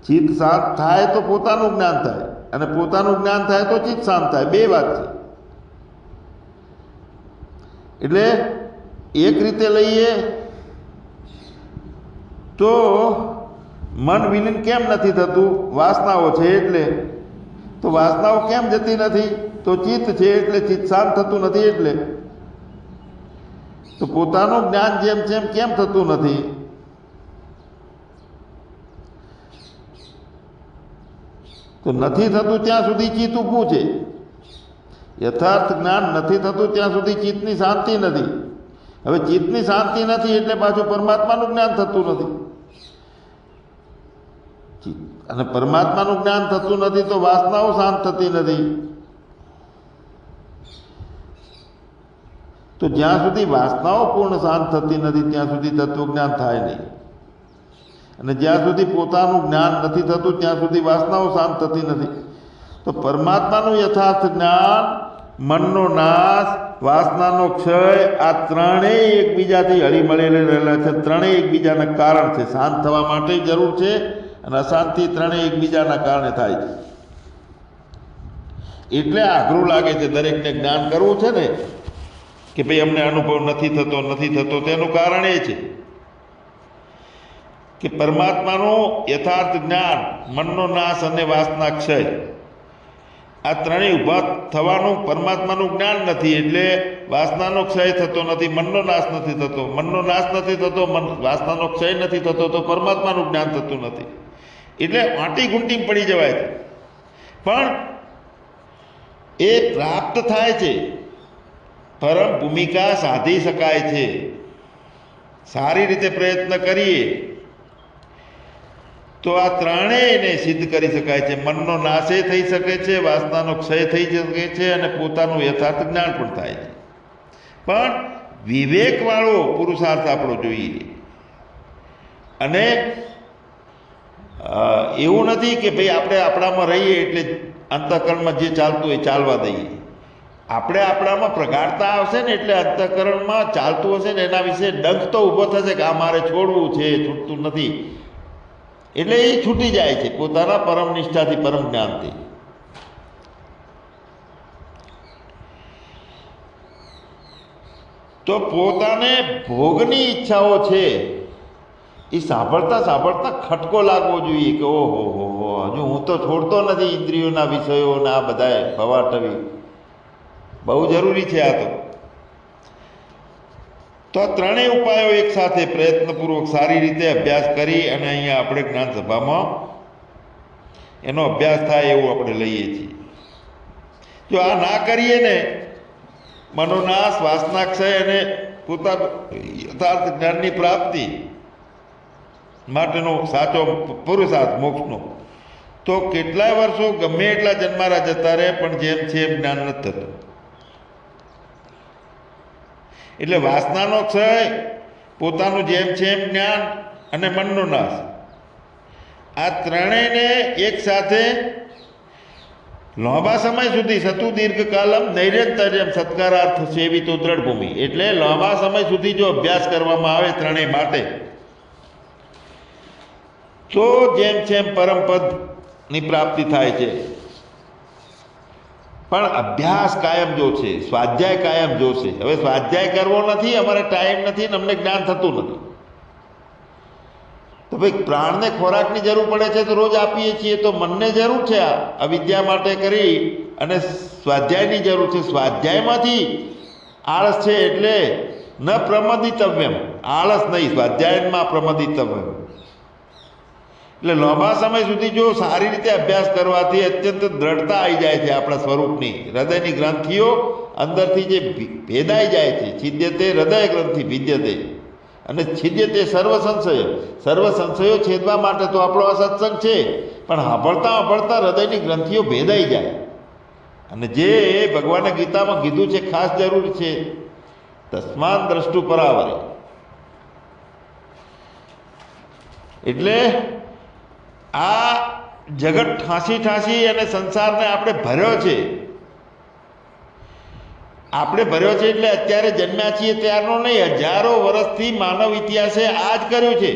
ચિત્ત શાંત થાય તો પોતાનું જ્ઞાન થાય, અને પોતાનું જ્ઞાન થાય તો ચિત્ત શાંત થાય. બે વાત છે. એટલે એક રીતે લઈએ તો મન વિલીન કેમ નથી થતું? વાસનાઓ છે એટલે. તો વાસનાઓ કેમ જતી નથી? તો ચિત્ત છે એટલે. ચિત્ત શાંત થતું નથી એટલે. તો પોતાનું જ્ઞાન જેમ જેમ કેમ થતું નથી? તો નથી થતું ત્યાં સુધી ચિત્ત ઊભું છે. યથાર્થ જ્ઞાન નથી થતું ત્યાં સુધી ચિત્તની શાંતિ નથી. હવે ચિત્તની શાંતિ નથી એટલે પાછું પરમાત્માનું જ્ઞાન થતું નથી, અને પરમાત્માનું જ્ઞાન થતું નથી તો વાસનાઓ શાંત થતી નથી. તો જ્યાં સુધી વાસનાઓ પૂર્ણ શાંત થતી નથી ત્યાં સુધી તત્વજ્ઞાન થાય નહીં, અને જ્યાં સુધી પોતાનું જ્ઞાન નથી થતું ત્યાં સુધી વાસનાઓ શાંત થતી નથી. તો પરમાત્માનું યથાર્થ જ્ઞાન, મનનો નાશ, વાસનાનો ક્ષય, આ ત્રણેય એકબીજાથી હળીમળીને રહેલા છે. ત્રણેય એકબીજાના કારણ છે. શાંત થવા માટે જરૂર છે, અને અશાંતિ ત્રણેય એકબીજાના કારણે થાય છે. એટલે આઘરું લાગે છે દરેકને જ્ઞાન કરવું છે ને, કે ભાઈ અમને અનુભવ નથી થતો. તેનું કારણ એ છે કે પરમાત્માનું યથાર્થ જ્ઞાન, મનનો નાશ અને વાસના ક્ષય, આ ત્રણેય ઊભા થવાનું પરમાત્માનું જ્ઞાન નથી એટલે વાસનાનો ક્ષય થતો નથી, મનનો નાશ નથી થતો. મનનો નાશ નથી થતો, વાસનાનો ક્ષય નથી થતો, તો પરમાત્માનું જ્ઞાન થતું નથી. એટલે આંટી ગુંટી પડી જવાય છે. પણ એ પ્રાપ્ત થાય છે, પરમ ભૂમિકા સાધી શકાય છે. સારી રીતે પ્રયત્ન કરીએ તો આ ત્રણેયને સિદ્ધ કરી શકાય છે. મનનો નાશે થઈ શકે છે, વાસનાનો ક્ષય થઈ શકે છે, અને પોતાનું યથાર્થ જ્ઞાન પણ થાય છે. પણ વિવેકવાળો પુરુષાર્થ આપણો જોઈએ. અને એવું નથી કે ભાઈ આપણે આપણામાં રહીએ એટલે અંતઃકરણમાં જે ચાલતું હોય ચાલવા દઈએ. આપણે આપણામાં પ્રગાઢતા આવશે ને એટલે અંતઃકરણમાં ચાલતું હશે ને એના વિશે ડંખ તો ઊભો થશે કે આ મારે છોડવું છે, છૂટતું નથી. એટલે એ છૂટી જાય છે પોતાના પરમ નિષ્ઠાથી, પરમ જ્ઞાનથી. તો પોતાને ભોગની ઈચ્છાઓ છે એ સાંભળતા સાંભળતા ખટકો લાગવો જોઈએ કે ઓહો હો, હજુ હું તો છોડતો નથી ઇન્દ્રિયોના વિષયોના આ બધાએ ભવાટવી. બહુ જરૂરી છે આ તો આ ત્રણેય ઉપાયો એક સાથે પ્રયત્નપૂર્વક સારી રીતે અભ્યાસ કરી અને અહીંયા આપણે જ્ઞાન સભામાં એનો અભ્યાસ થાય એવું આપણે લઈએ છીએ. જો આ ના કરીએ ને, મનોનાશ, વાસનાક્ષય અને પોતાનું યથાર્થ જ્ઞાનની પ્રાપ્તિ માટેનો સાચો પુરુષાર્થ મોક્ષનો, તો કેટલાય વર્ષો ગમે એટલા જન્મારા જતા રહે પણ જેમ છે એમ જ્ઞાન નથી થતું. એટલે વાસનાનો ક્ષય, પોતાનું જેમ છે એમ જ્ઞાન અને મનનો નાશ, આ ત્રણેયને એક સાથે લાંબા સમય સુધી સતુ દીર્ઘકાલમ નૈરંતર્યમ સત્કારાર્થ સેવિતો દ્રઢભૂમિ, એટલે લાંબા સમય સુધી જો અભ્યાસ કરવામાં આવે ત્રણેય માટે તો જેમ જેમ પરમપદની પ્રાપ્તિ થાય છે. પણ અભ્યાસ કાયમ જોશે, સ્વાધ્યાય કાયમ જોશે. હવે સ્વાધ્યાય કરવો નથી, અમારે ટાઈમ નથી ને અમને જ્ઞાન થતું નથી, તો ભાઈ પ્રાણને ખોરાકની જરૂર પડે છે તો રોજ આપીએ છીએ, તો મનને જરૂર છે આ અવિદ્યા માટે કરી અને સ્વાધ્યાયની જરૂર છે. સ્વાધ્યાયમાંથી આળસ છે એટલે ન પ્રમદિતવ્યમ, આળસ નહીં, સ્વાધ્યાયમાં પ્રમદિતવ્યમ. એટલે લાંબા સમય સુધી જો સારી રીતે અભ્યાસ કરવાથી અત્યંત દ્રઢતા આવી જાય છે આપણા સ્વરૂપની. હૃદયની ગ્રંથિઓ અંદરથી જે ભેદાઈ જાય છે, છિદ્યતે હૃદય ગ્રંથિ ભિદ્યતે અને છિદ્યતે સર્વ સંશયો છેદવા માટે તો આપણો આ સત્સંગ છે. પણ સાંભળતા હૃદયની ગ્રંથિઓ ભેદાઈ જાય. અને જે ભગવાને ગીતામાં કીધું છે ખાસ જરૂર છે, તસ્માન દ્રષ્ટુ પરાવરે. એટલે આ જગત ઠાંસી અને સંસારને આપણે ભર્યો છે. આપણે ભર્યો છે એટલે અત્યારે જન્મ્યા છીએ ત્યારનો નહીં, હજારો વર્ષથી માનવ ઇતિહાસે આ જ કર્યું છે.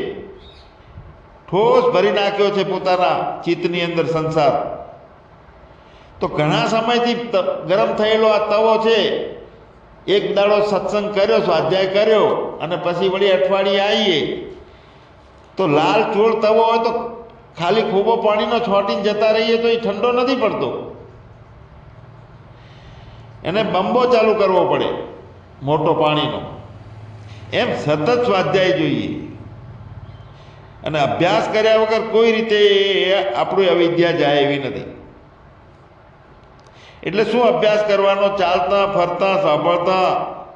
ઠોસ ભરી નાખ્યો છે પોતાના ચિત્તની અંદર સંસાર. તો ઘણા સમયથી ગરમ થયેલો આ તવો છે, એક દાડો સત્સંગ કર્યો, સ્વાધ્યાય કર્યો અને પછી વળી અઠવાડિયે આવીએ તો લાલ ચોળ તવો હોય તો ખાલી ખોબો પાણીનો છોટીને જતા રહીએ તો એ ઠંડો નથી પડતો, એને બંબો ચાલુ કરવો પડે મોટો પાણીનો. એમ સતત સ્વાધ્યાય જોઈએ અને અભ્યાસ કર્યા વગર કોઈ રીતે આપણું અવિદ્યા જાય એવી નથી. એટલે શું અભ્યાસ કરવાનો? ચાલતા, ફરતા, સાંભળતા,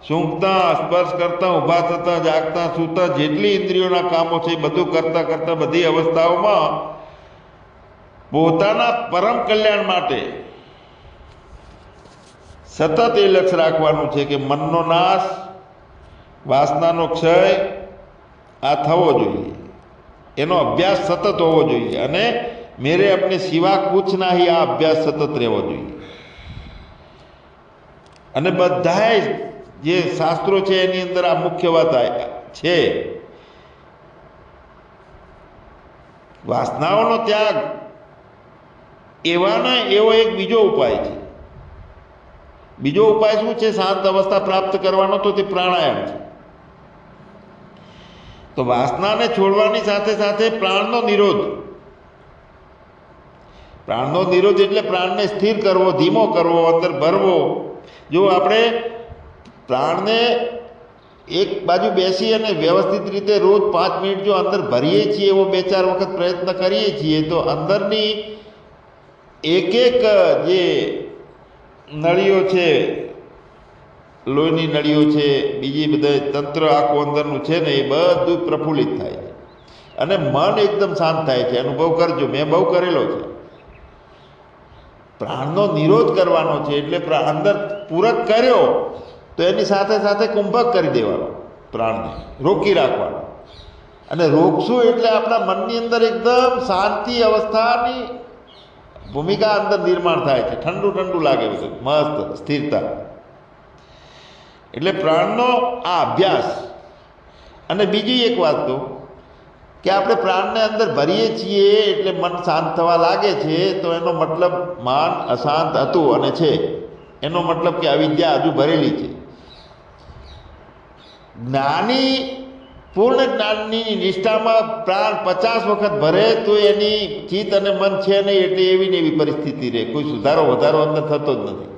સૂંઘતા, સ્પર્શ કરતા, ઊભા થતા, જાગતા, સૂતા, જેટલી ઇન્દ્રિયોના કામો છે એ બધું કરતા બધી અવસ્થાઓમાં પોતાના પરમ કલ્યાણ માટે સતત એ લક્ષ્ય રાખવાનું છે કે મનનો નાશ, વાસનાનો ક્ષય આ થવો જોઈએ, એનો અભ્યાસ સતત હોવો જોઈએ. અને મેરે અપને સિવા કુછ નહીં, આ અભ્યાસ સતત રહેવો જોઈએ. અને બધાએ જે શાસ્ત્રો છે એની અંદર આ મુખ્ય વાત છે. વાસનાઓનો ત્યાગ એવાના એવો એક બીજો ઉપાય છે. બીજો ઉપાય શું છે? શાંત અવસ્થા પ્રાપ્ત કરવાનો, તો તે પ્રાણાયામ છે. તો વાસનાને છોડવાની સાથે સાથે પ્રાણનો નિરોધ. પ્રાણનો નિરોધ એટલે પ્રાણને સ્થિર કરવો, ધીમો કરવો, અંદર ભરવો. જો આપણે પ્રાણને એક બાજુ બેસી અને વ્યવસ્થિત રીતે રોજ 5 મિનિટ જો અંદર ભરીએ છીએ, એવો 2-4 વખત પ્રયત્ન કરીએ છીએ, તો અંદરની એક જે નળીઓ છે, લોહીની નળીઓ છે, બીજી બધા તંત્ર આખું અંદરનું છે ને, એ બધું પ્રફુલ્લિત થાય છે અને મન એકદમ શાંત થાય છે. અનુભવ કરજો, મેં બહુ કરેલો છે. પ્રાણનો નિરોધ કરવાનો છે એટલે અંદર પૂરક કર્યો તો એની સાથે સાથે કુંભક કરી દેવાનો, પ્રાણને રોકી રાખવાનો. અને રોકશું એટલે આપણા મનની અંદર એકદમ શાંતિ અવસ્થાની ભૂમિકા અંદર નિર્માણ થાય છે. ઠંડુ લાગે બધું, મસ્ત સ્થિરતા. એટલે પ્રાણનો આ અભ્યાસ. અને બીજી એક વાત કહું કે આપણે પ્રાણને અંદર ભરીએ છીએ એટલે મન શાંત થવા લાગે છે, તો એનો મતલબ મન અશાંત હતું અને છે, એનો મતલબ કે અવિદ્યા હજુ ભરેલી છે. જ્ઞાની, પૂર્ણ જ્ઞાનની નિષ્ઠામાં પ્રાણ 50 વખત ભરે તો એની ચિત્ત અને મન છે નહીં, એટલે એવી ને એવી પરિસ્થિતિ રહે, કોઈ સુધારો વધારો અંદર થતો જ નથી.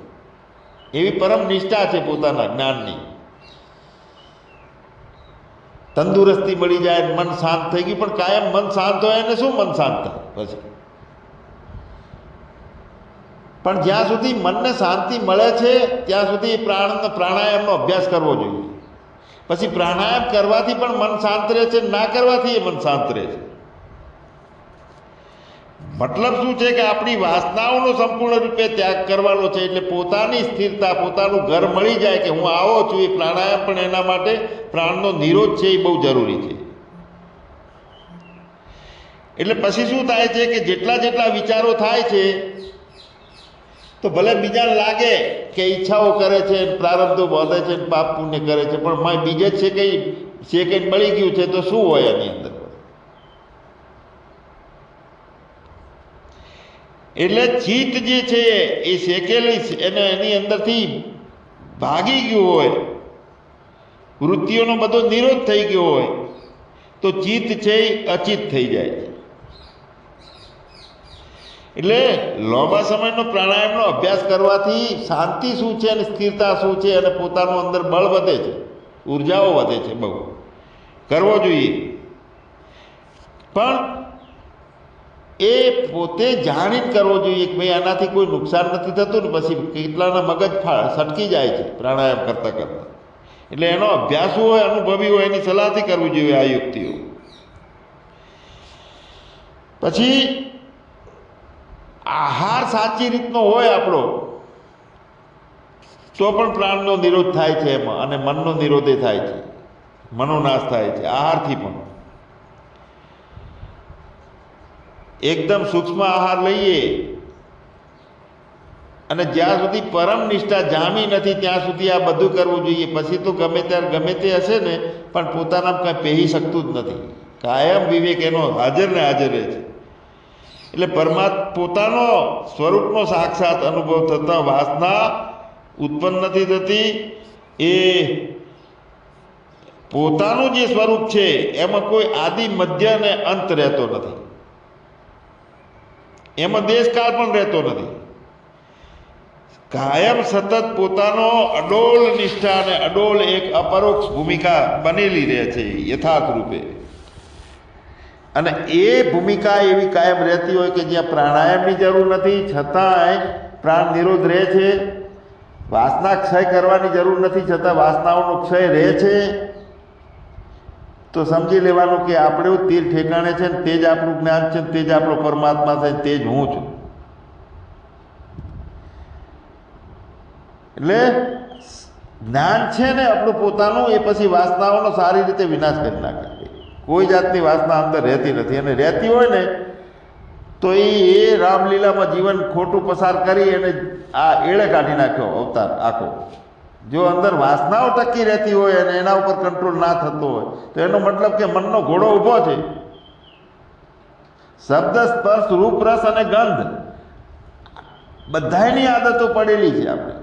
એવી પરમ નિષ્ઠા છે પોતાના જ્ઞાનની. તંદુરસ્તી મળી જાય, મન શાંત થઈ ગયું. પણ કાયમ મન શાંત હોય એને શું મન શાંત થાય પછી? પણ જ્યાં સુધી મનને શાંતિ મળે છે ત્યાં સુધી પ્રાણાયામનો અભ્યાસ કરવો જોઈએ. પછી પ્રાણાયામ કરવાથી પણ મન શાંત રહે છે, ના કરવાથી એ મન શાંત રહે છે. મતલબ શું છે કે આપણી વાસનાઓનો સંપૂર્ણ રૂપે ત્યાગ કરવાનો છે. એટલે પોતાની સ્થિરતા, પોતાનું ઘર મળી જાય કે હું આવો છું. એ પ્રાણાયામ પણ એના માટે પ્રાણનો નિરોધ છે, એ બહુ જરૂરી છે. એટલે પછી શું થાય છે કે જેટલા વિચારો થાય છે તો ભલે બીજાને લાગે કે ઈચ્છાઓ કરે છે, પ્રારબ્ધો બાંધે છે, પાપ પુણ્ય કરે છે, પણ બીજે છે કંઈ બળી ગયું છે તો શું હોય એની અંદર? એટલે ચિત્ત જે છે એ શેકેલી એને એની અંદરથી ભાગી ગયું હોય, વૃત્તિઓનો બધો નિરોધ થઈ ગયો હોય તો ચિત્ત છે એ અચિત થઈ જાય છે. એટલે લાંબા સમયનો પ્રાણાયામનો અભ્યાસ કરવાથી શાંતિ શું છે અને સ્થિરતા શું છે અને પોતાનું અંદર બળ વધે છે, ઉર્જાઓ વધે છે. બહુ કરવો જોઈએ, પણ એ પોતે જાણીને કરવો જોઈએ કે ભાઈ આનાથી કોઈ નુકસાન નથી થતું ને પછી કેટલાના મગજ સટકી જાય છે પ્રાણાયામ કરતાં કરતાં. એટલે એનો અભ્યાસ હોય, અનુભવી હોય, એની સલાહથી કરવું જોઈએ આ યુક્તિઓ. પછી આહાર સાચી રીતનો હોય આપણો તો પણ પ્રાણનો નિરોધ થાય છે એમાં, અને મનનો નિરોધે થાય છે, મનોનાશ થાય છે આહારથી પણ. એકદમ સૂક્ષ્મ આહાર લઈએ અને જ્યાં સુધી પરમ નિષ્ઠા જામી નથી ત્યાં સુધી આ બધું કરવું જોઈએ. પછી તો ગમે ત્યારે ગમે તે હશે ને પણ પોતાના કંઈ પહેરી શકતું જ નથી. કાયમ વિવેક એનો હાજર ને હાજર રહે છે. એટલે પોતાનો સ્વરૂપનો સાક્ષાત અનુભવ થતાં વાસના ઉત્પન્ન નથી થતી. એ પોતાનું જે સ્વરૂપ છે એમાં કોઈ આદિ, મધ્ય અને અંત રહેતો નથી, એમાં દેશકાળ પણ રહેતો નથી. કાયમ સતત પોતાનો અડોલ નિષ્ઠા અને અડોલ એક અપરોક્ષ ભૂમિકા બનેલી રહે છે યથાર્થ રૂપે. અને એ ભૂમિકા એવી કાયમ રહેતી હોય કે જ્યાં પ્રાણાયામની જરૂર નથી છતાંય પ્રાણ નિરોધ રહે છે, વાસના ક્ષય કરવાની જરૂર નથી છતાં વાસનાઓનો ક્ષય રહે છે. તો સમજી લેવાનું કે આપણે તીર ઠેકાણે છે ને તે જ આપણું જ્ઞાન છે, તે જ આપણો પરમાત્મા છે, તે જ હું છું. એટલે જ્ઞાન છે ને આપણું પોતાનું, એ પછી વાસનાઓનો સારી રીતે વિનાશ કરી નાખે. કોઈ જાતની વાસના અંદર રહેતી નથી, અને રહેતી હોય ને તો એ રામલીલામાં જીવન ખોટું પસાર કરી અને આ એળે કાઢી નાખ્યો અવતાર આખો. જો અંદર વાસનાઓ ટકી રહેતી હોય અને એના ઉપર કંટ્રોલ ના થતો હોય તો એનો મતલબ કે મનનો ઘોડો ઊભો છે. શબ્દ, સ્પર્શ, રૂપ, રસ અને ગંધ બધાની આદતો પડેલી છે આપણે,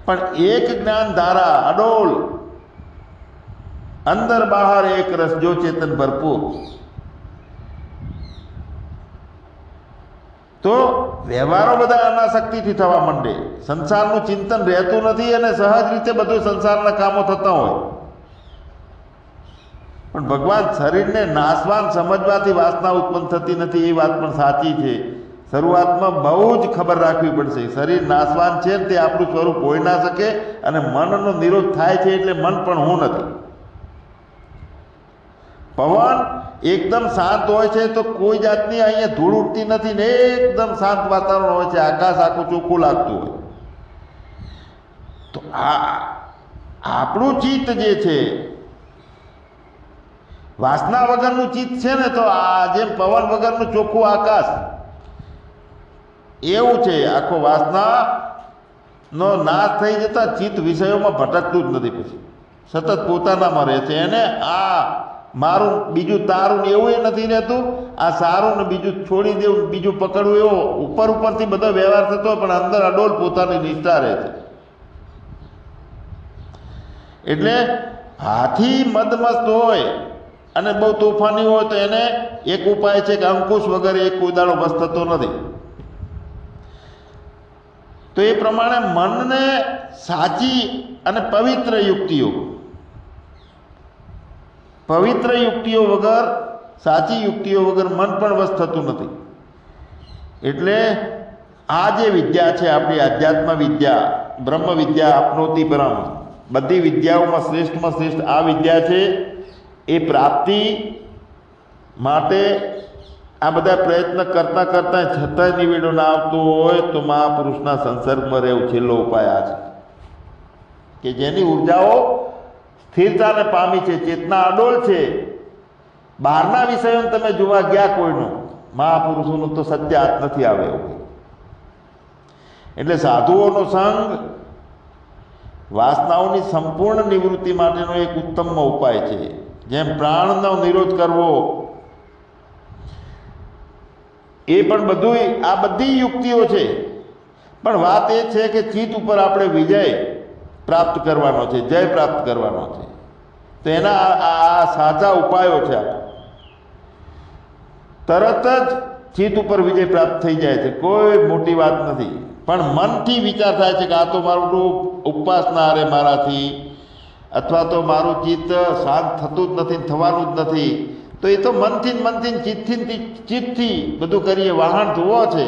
પણ એક જ્ઞાન ધારા અડોલ, અંદર બહાર એક રસ, જો ચેતન ભરપૂર. તો વ્યવહારો બધા અનાસક્તિથી થવા માંડે, સંસારનું ચિંતન રહેતું નથી અને સહજ રીતે બધું સંસારના કામો થતા હોય. પણ ભગવાન શરીરને નાશવાન સમજવાથી વાસના ઉત્પન્ન થતી નથી એ વાત પણ સાચી છે. શરૂઆતમાં બહુ જ ખબર રાખવી પડશે. શરીર નાશવાન છે તે આપણું સ્વરૂપ હોઈ ના શકે, અને મનનો નિરોધ થાય છે એટલે મન પણ હું નથી. પવન એકદમ શાંત હોય છે તો કોઈ જાતની અહીંયા ધૂળ ઉડતી નથી ને એકદમ શાંત વાતાવરણ હોય છે, આકાશ આખું ચોખ્ખું લાગતું હોય. તો આપણું ચિત્ત જે છે વાસના વગરનું ચિત્ત છે ને, તો આ જેમ પવન વગરનું ચોખ્ખું આકાશ એવું છે. આખો વાસનાનો નાશ થઈ જતા ચિત્ત વિષયોમાં ભટકતું જ નથી, પછી સતત પોતાનામાં રહે છે. એને આ મારું બીજું તારું એવું નથી રહેતું, આ સારું ને બીજું છોડી દેવું, બીજું પકડવું, એવો ઉપરથી બધો વ્યવહાર થતો હોય પણ અંદર અડોલ પોતાની નિષ્ઠા રહે છે. એટલે હાથી મદમસ્ત હોય અને બહુ તોફાની હોય તો એને એક ઉપાય છે કે અંકુશ વગર એક કોઈ દાડો મસ્ત થતો નથી. તો એ પ્રમાણે મનને સાચી અને પવિત્ર યુક્તિઓ વગર, સાચી યુક્તિઓ વગર મન પણ વશ થતું નથી. એટલે આ જે વિદ્યા છે આપણી આધ્યાત્મ વિદ્યા, બ્રહ્મ વિદ્યા, આપનોતી પરમ, બધી વિદ્યાઓમાં શ્રેષ્ઠમાં શ્રેષ્ઠ આ વિદ્યા છે. એ પ્રાપ્તિ માટે આ બધા પ્રયત્ન કરતાં કરતાં છતાંય નિવેડો ના આવતો હોય તો મહાપુરુષના સંસર્ગમાં રહેવું છેલ્લો ઉપાય આ છે કે જેની ઉર્જાઓ સ્થિરતાને પામી છે, ચેતના અડોલ છે. બહારના વિષયોને તમે જોવા ગયા કોઈનું, મહાપુરુષોનું તો સત્ય હાથ નથી આવે એવું. એટલે સાધુઓનો સંગ વાસનાઓની સંપૂર્ણ નિવૃત્તિ માટેનો એક ઉત્તમ ઉપાય છે. જેમ પ્રાણનો નિરોધ કરવો, એ પણ બધું આ બધી યુક્તિઓ છે. પણ વાત એ છે કે ચિત્ત ઉપર આપણે વિજય પ્રાપ્ત કરવાનો છે, જય પ્રાપ્ત કરવાનો છે. તો એના આ સાચા ઉપાયો છે. તરત જ ચિત્ત ઉપર વિજય પ્રાપ્ત થઈ જાય છે, કોઈ મોટી વાત નથી. પણ મનથી વિચાર થાય છે કે આ તો મારું ઉપાસના હારે મારાથી, અથવા તો મારું ચિત્ત શાંત થતું જ નથી, થવાનું જ નથી. તો એ તો મનથી ચિત્તથી બધું કરીએ. વાહન ધોવો છે,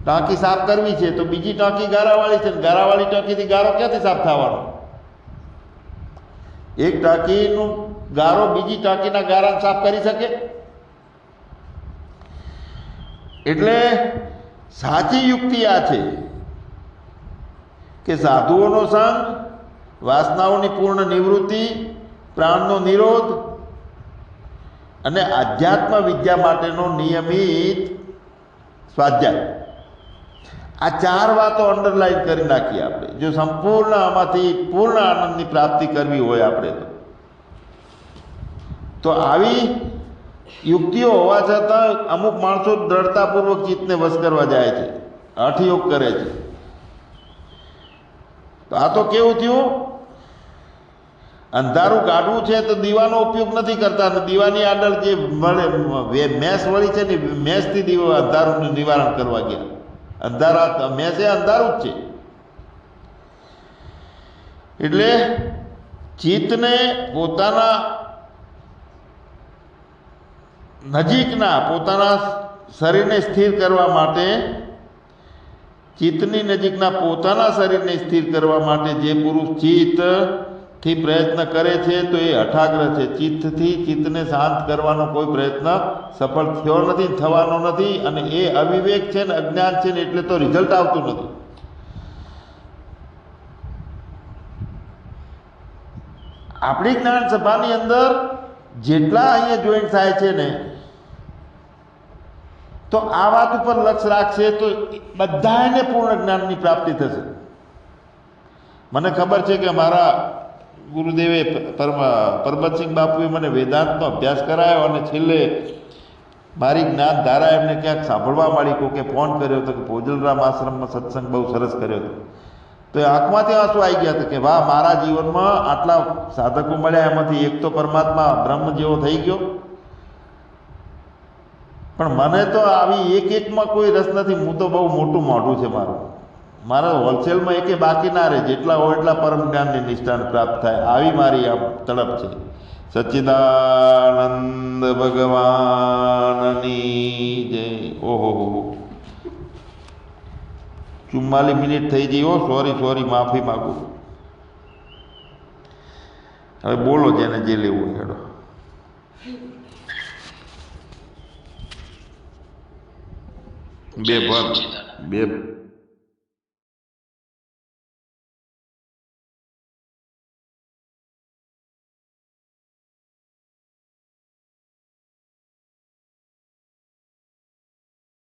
ટાંકી સાફ કરવી છે, તો બીજી ટાંકી ગારાવાળી છે, ગારાવાળી ટાંકીથી ગારો ક્યાંથી સાફ થવાનો? એક ટાંકીનું ગારો બીજી ટાંકીના ગારાને સાફ કરી શકે? એટલે સાચી યુક્તિ આ છે કે સાધુઓનો સંગ, વાસનાઓની પૂર્ણ નિવૃત્તિ, પ્રાણનો નિરોધ અને આધ્યાત્મ વિદ્યા માટેનો નિયમિત સ્વાધ્યાય. આ 4 વાતો અંડરલાઈન કરી નાખીએ આપણે. જો સંપૂર્ણ આમાંથી પૂર્ણ આનંદની પ્રાપ્તિ કરવી હોય આપણે તો આવી યુક્તિઓ હોવા છતાં અમુક માણસો દ્રઢતાપૂર્વક ચિત્તને વશ કરવા જાય છે, હઠયોગ કરે છે. તો આ તો કેવું થયું, અંધારું કાઢવું છે તો દીવાનો ઉપયોગ નથી કરતા. દીવાની આગળ જે મળે મેસ વળી છે ને, મેસથી અંધારું નિવારણ કરવા ગયા. અંધારા મેસ એ અંધારું જ છે. એટલે ચિત્તને પોતાના નજીકના, પોતાના શરીરને સ્થિર કરવા માટે, ચિત્તની નજીકના પોતાના શરીરને સ્થિર કરવા માટે જે પુરુષ ચિત્તથી પ્રયત્ન કરે છે તો એ હઠાગ્રહ છે. ચિત્તથી ચિત્તને શાંત કરવાનો કોઈ પ્રયત્ન સફળ થયો નથી, થવાનો નથી. અને એ અવિવેક છે ને અજ્ઞાન છે ને, એટલે તો રિઝલ્ટ આવતું નથી. આપણી જ્ઞાન સભાની અંદર જેટલા અહીંયા જોઈન્ટ થાય છે ને, તો આ વાત ઉપર લક્ષ્ય રાખશે તો બધાને પૂર્ણ જ્ઞાનની પ્રાપ્તિ થશે. મને ખબર છે કે મારા ગુરુદેવે પરબતસિંહ બાપુએ મને વેદાંતનો અભ્યાસ કરાયો, અને છેલ્લે મારી જ્ઞાન ધારા એમને ક્યાંક સાંભળવા મળી. કોકે ફોન કર્યો હતો કે ભોજલરામ આશ્રમમાં સત્સંગ બહુ સરસ કર્યો હતો. તો એ આંખમાંથી આંસુ આવી ગયા હતા કે વાહ, મારા જીવનમાં આટલા સાધકો મળ્યા, એમાંથી એક તો પરમાત્મા બ્રહ્મ જેવો થઈ ગયો. પણ મને તો આવી એકમાં કોઈ રસ નથી. હું તો બહુ મોટું મોઢું છે મારું. મારે હોલસેલમાં એકે બાકી ના રહે. જેટલા હોય એટલા પરમ જ્ઞાનની નિષ્ઠાને પ્રાપ્ત થાય, આવી મારી આ તડપ છે. સચ્ચિદાનંદ ભગવાનની જય. ઓહો, 44 મિનિટ થઈ ગઈ. હો, સોરી, માફી માગું. હવે બોલો જેને જે લેવું હેડો. બે